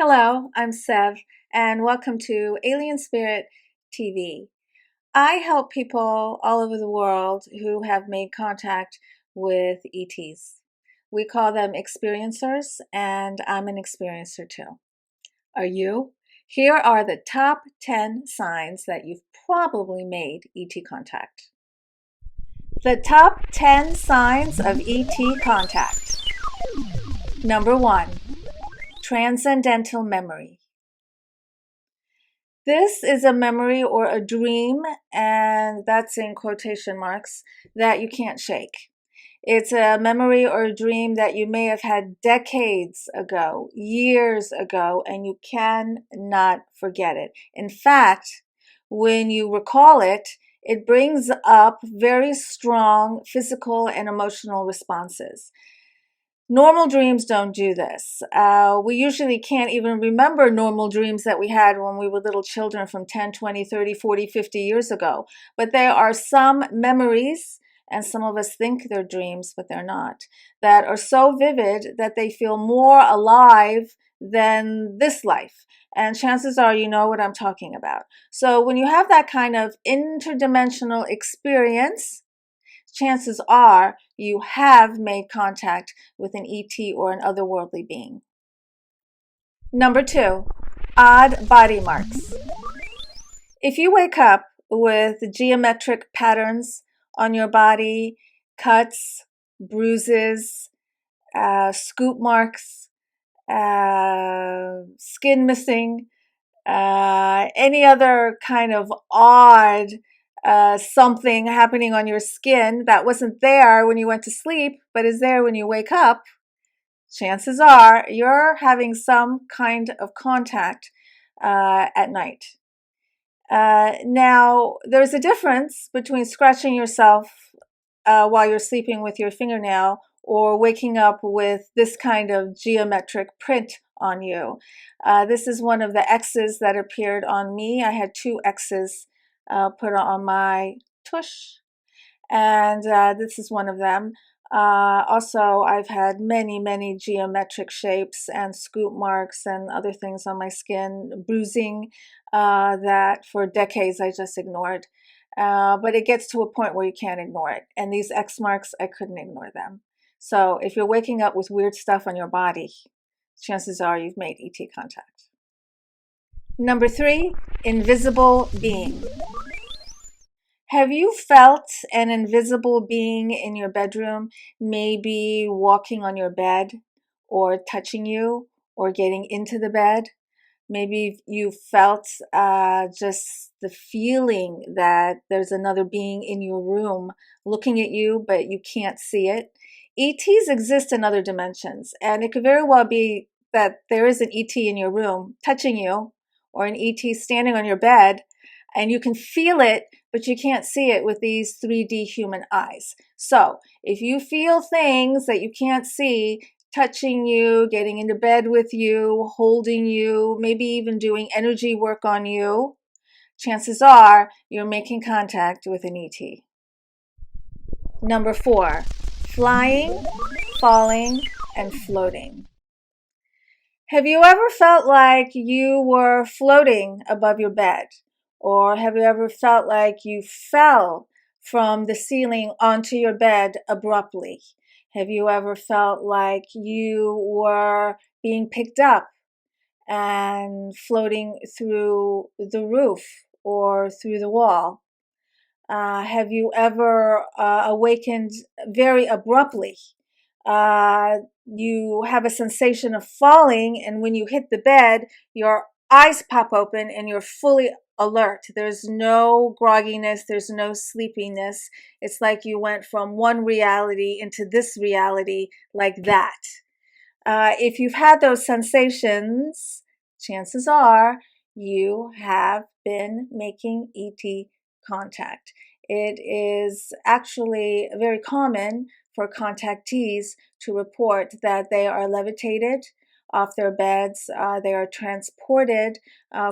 Hello, I'm Sev, and welcome to Alien Spirit TV. I help people all over the world who have made contact with ETs. We call them experiencers, and I'm an experiencer too. Are you? Here are the top 10 signs that you've probably made ET contact. The top 10 signs of ET contact. Number 1, Transcendental Memory. This is a memory or a dream, and that's in quotation marks, that you can't shake. It's a memory or a dream that you may have had decades ago, years ago, and you cannot forget it. In fact, when you recall it, it brings up very strong physical and emotional responses. Normal dreams don't do this. We usually can't even remember normal dreams that we had when we were little children from 10, 20, 30, 40, 50 years ago. But there are some memories, and some of us think they're dreams, but they're not, that are so vivid that they feel more alive than this life. And chances are you know what I'm talking about. So when you have that kind of interdimensional experience, chances are you have made contact with an ET or an otherworldly being. Number 2, odd body marks. If you wake up with geometric patterns on your body, cuts, bruises, scoop marks, skin missing, any other kind of odd something happening on your skin that wasn't there when you went to sleep, but is there when you wake up, chances are you're having some kind of contact at night. Now, there's a difference between scratching yourself while you're sleeping with your fingernail or waking up with this kind of geometric print on you. This is one of the X's that appeared on me. I had 2 X's put on my tush, and this is one of them. Also, I've had many geometric shapes and scoop marks and other things on my skin, bruising that for decades I just ignored. But it gets to a point where you can't ignore it. And these X marks, I couldn't ignore them. So if you're waking up with weird stuff on your body, chances are you've made ET contact. Number 3, invisible being. Have you felt an invisible being in your bedroom, maybe walking on your bed or touching you or getting into the bed? Maybe you felt just the feeling that there's another being in your room looking at you, but you can't see it. ETs exist in other dimensions, and it could very well be that there is an ET in your room touching you, or an ET standing on your bed, and you can feel it, but you can't see it with these 3D human eyes. So if you feel things that you can't see, touching you, getting into bed with you, holding you, maybe even doing energy work on you, chances are you're making contact with an ET. Number 4, flying, falling, and floating. Have you ever felt like you were floating above your bed? Or have you ever felt like you fell from the ceiling onto your bed abruptly? Have you ever felt like you were being picked up and floating through the roof or through the wall? Have you ever awakened very abruptly? You have a sensation of falling, and when you hit the bed, your eyes pop open and you're fully alert. There's no grogginess, there's no sleepiness. It's like you went from one reality into this reality like that. If you've had those sensations, chances are you have been making ET contact. It is actually very common for contactees to report that they are levitated off their beds. They are transported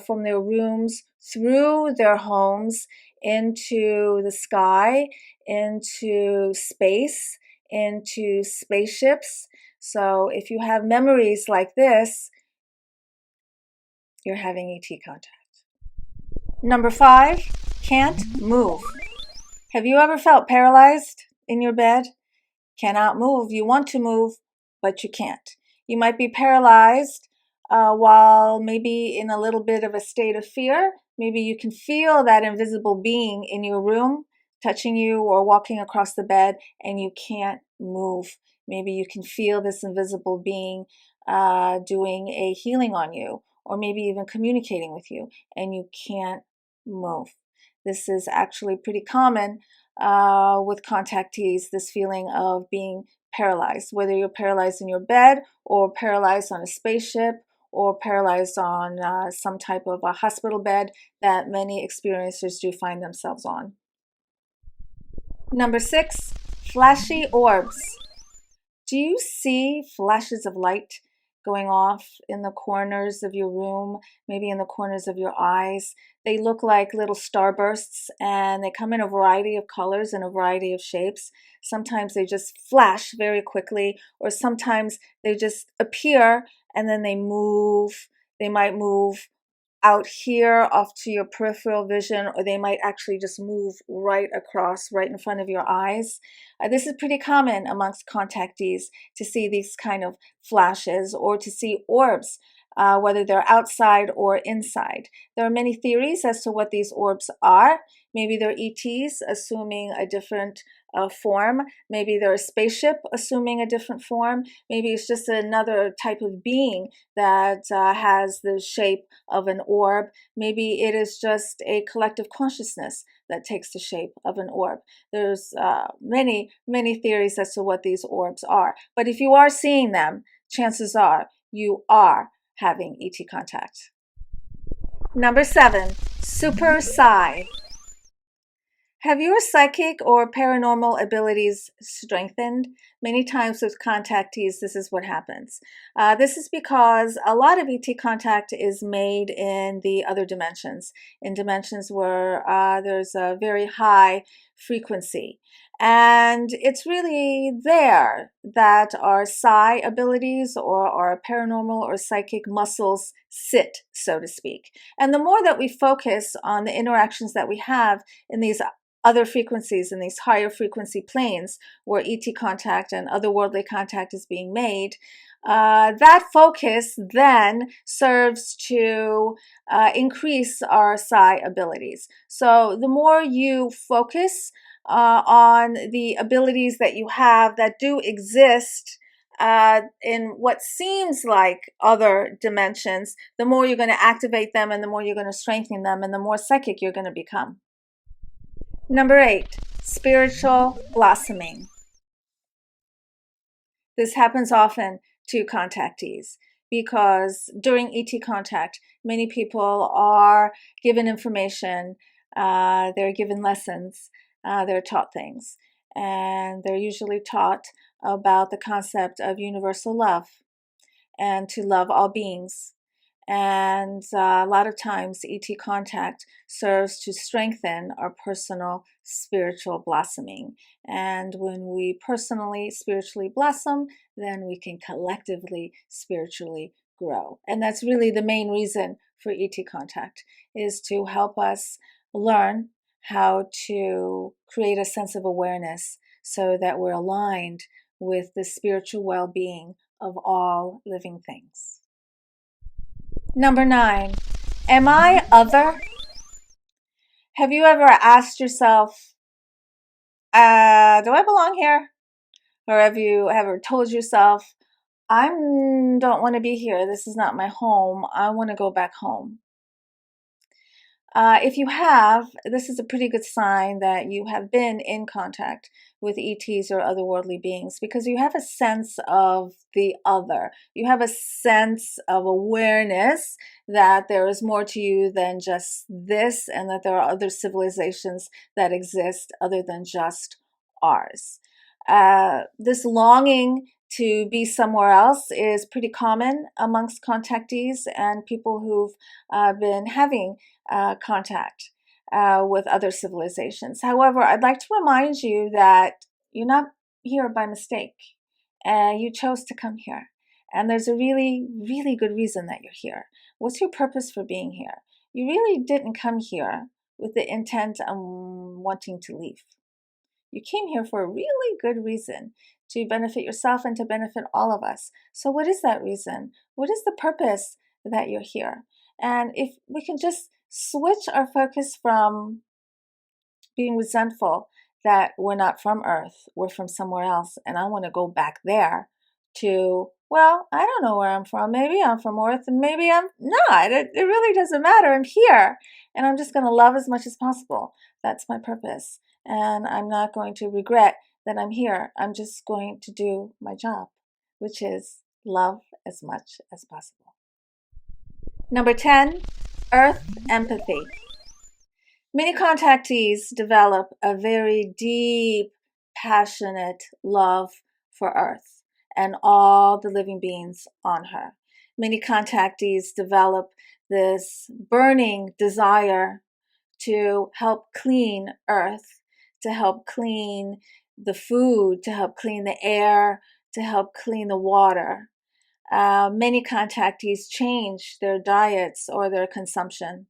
from their rooms through their homes into the sky, into space, into spaceships. So if you have memories like this, you're having ET contact. Number 5, can't move. Have you ever felt paralyzed in your bed? Cannot move. You want to move, but you can't. You might be paralyzed while maybe in a little bit of a state of fear. Maybe you can feel that invisible being in your room touching you or walking across the bed, and you can't move. Maybe you can feel this invisible being doing a healing on you, or maybe even communicating with you, and you can't move. This is actually pretty common with contactees, this feeling of being paralyzed, whether you're paralyzed in your bed or paralyzed on a spaceship or paralyzed on some type of a hospital bed that many experiencers do find themselves on. Number 6, flashy orbs. Do you see flashes of light going off in the corners of your room, maybe in the corners of your eyes? They look like little starbursts, and they come in a variety of colors and a variety of shapes. Sometimes they just flash very quickly, or sometimes they just appear and then they move. They might move out here off to your peripheral vision, or they might actually just move right across, right in front of your eyes. This is pretty common amongst contactees to see these kind of flashes or to see orbs, whether they're outside or inside. There are many theories as to what these orbs are. Maybe they're ETs assuming a different form. Maybe they're a spaceship assuming a different form. Maybe it's just another type of being that has the shape of an orb. Maybe it is just a collective consciousness that takes the shape of an orb. There's many theories as to what these orbs are. But if you are seeing them, chances are you are having ET contact. Number 7, super psi. Have your psychic or paranormal abilities strengthened? Many times with contactees, this is what happens. This is because a lot of ET contact is made in the other dimensions, in dimensions where there's a very high frequency. And it's really there that our psi abilities or our paranormal or psychic muscles sit, so to speak. And the more that we focus on the interactions that we have in these other frequencies, in these higher frequency planes where ET contact and otherworldly contact is being made, that focus then serves to increase our psi abilities. So the more you focus on the abilities that you have that do exist in what seems like other dimensions, the more you're going to activate them and the more you're going to strengthen them and the more psychic you're going to become. Number 8, spiritual blossoming. This happens often to contactees because during ET contact, many people are given information, they're given lessons, they're taught things, and they're usually taught about the concept of universal love and to love all beings. And a lot of times, ET contact serves to strengthen our personal spiritual blossoming. And when we personally spiritually blossom, then we can collectively spiritually grow. And that's really the main reason for ET contact, is to help us learn how to create a sense of awareness so that we're aligned with the spiritual well-being of all living things. Number 9, am I other? Have you ever asked yourself, do I belong here? Or have you ever told yourself, I don't want to be here. This is not my home. I want to go back home. If you have, this is a pretty good sign that you have been in contact with ETs or otherworldly beings, because you have a sense of the other. You have a sense of awareness that there is more to you than just this, and that there are other civilizations that exist other than just ours. This longing to be somewhere else is pretty common amongst contactees and people who've been having contact with other civilizations. However, I'd like to remind you that you're not here by mistake. You chose to come here. And there's a really, really good reason that you're here. What's your purpose for being here? You really didn't come here with the intent of wanting to leave. You came here for a really good reason, to benefit yourself and to benefit all of us. So what is that reason? What is the purpose that you're here? And if we can just switch our focus from being resentful that we're not from Earth, we're from somewhere else, and I want to go back there, to, well, I don't know where I'm from. Maybe I'm from Earth and maybe I'm not. It really doesn't matter. I'm here and I'm just going to love as much as possible. That's my purpose. And I'm not going to regret that I'm here. I'm just going to do my job, which is love as much as possible. Number 10, Earth empathy. Many contactees develop a very deep, passionate love for Earth and all the living beings on her. Many contactees develop this burning desire to help clean Earth, to help clean the food, to help clean the air, to help clean the water. Many contactees change their diets or their consumption.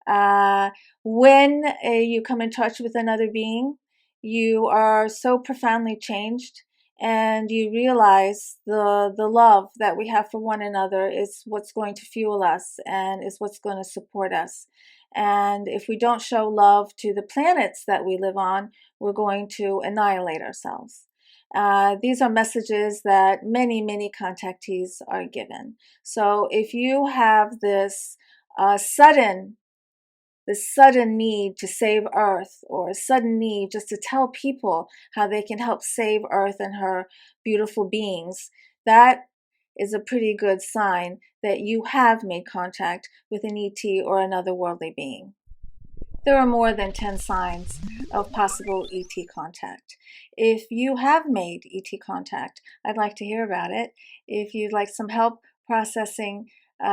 When you come in touch with another being, you are so profoundly changed, and you realize the love that we have for one another is what's going to fuel us and is what's going to support us. And if we don't show love to the planets that we live on, we're going to annihilate ourselves. These are messages that many contactees are given. So if you have this sudden need to save Earth, or a sudden need just to tell people how they can help save Earth and her beautiful beings, that is a pretty good sign that you have made contact with an ET or another worldly being. There are more than 10 signs of possible ET contact. If you have made ET contact, I'd like to hear about it. If you'd like some help processing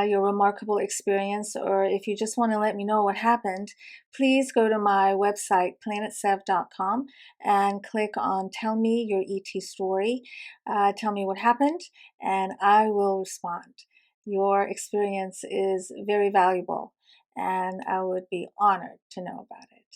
your remarkable experience, or if you just want to let me know what happened, please go to my website, planetsev.com, and click on Tell Me Your ET Story. Tell me what happened, and I will respond. Your experience is very valuable, and I would be honored to know about it.